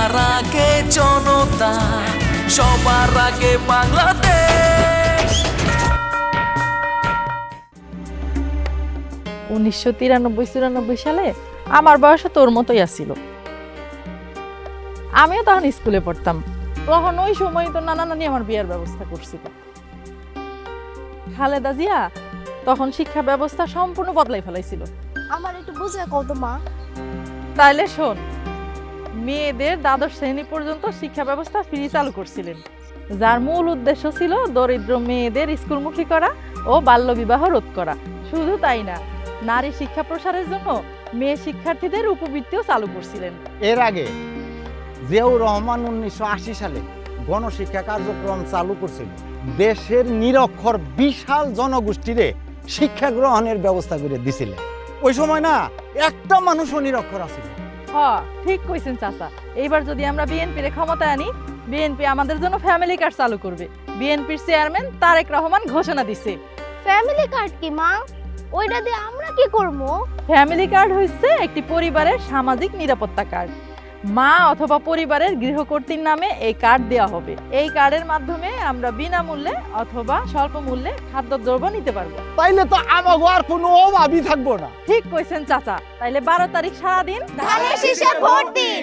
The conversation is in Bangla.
সবার আগে জনতা, সবার আগে বাংলাদেশ। 1993-94 সালে আমার বয়স তোর মতোই আসছিল। আমিও তখন স্কুলে পড়তাম। তখন ওই সময় তো নানা নানি আমার বিয়ের ব্যবস্থা করছিল। খালেদা জিয়া তখন শিক্ষা ব্যবস্থা সম্পূর্ণ বদলাই ফেলাইছিল। আমার একটু বুঝে কত মা। তাইলে শোন, মেয়েদের দ্বাদশ শ্রেণী পর্যন্ত শিক্ষা ব্যবস্থা ফ্রি চালু করছিলেন, যার মূল উদ্দেশ্য ছিল দরিদ্র মেয়েদের স্কুলমুখী করা ও বাল্যবিবাহ রোধ করা। শুধু তাই না, নারী শিক্ষা প্রসারের জন্য মেয়ে শিক্ষার্থীদের উপবৃত্তিও চালু করছিলেন। এর আগে জিয়াউর রহমান 1980 সালে গণশিক্ষা কার্যক্রম চালু করছিল। দেশের নিরক্ষর বিশাল জনগোষ্ঠীরে শিক্ষা গ্রহণের ব্যবস্থা করে দিছিলেন। ওই সময় না একটা মানুষও নিরক্ষর আছিল। ঠিক কইছেন চাচা। এইবার যদি আমরা বিএনপির ক্ষমতায় আনি, বিএনপি আমাদের জন্য ফ্যামিলি কার্ড চালু করবে। বিএনপির চেয়ারম্যান তারেক রহমান ঘোষণা দিছে। ফ্যামিলি কার্ড কি মা? ওইটা দিয়ে আমরা কি করব? ফ্যামিলি কার্ড হচ্ছে একটি পরিবারের সামাজিক নিরাপত্তা কার্ড। মা অথবা পরিবারের গৃহকর্তীর নামে এই কার্ড দেওয়া হবে। এই কার্ডের মাধ্যমে আমরা বিনামূল্যে অথবা স্বল্প মূল্যে খাদ্যদ্রব্য নিতে পারবো। তাইলে তো আমাগো আর কোনো অভাবই থাকবো না। ঠিক কইছেন চাচা। তাইলে 12 তারিখ সারাদিন ধানের শীষে ভোট দিন।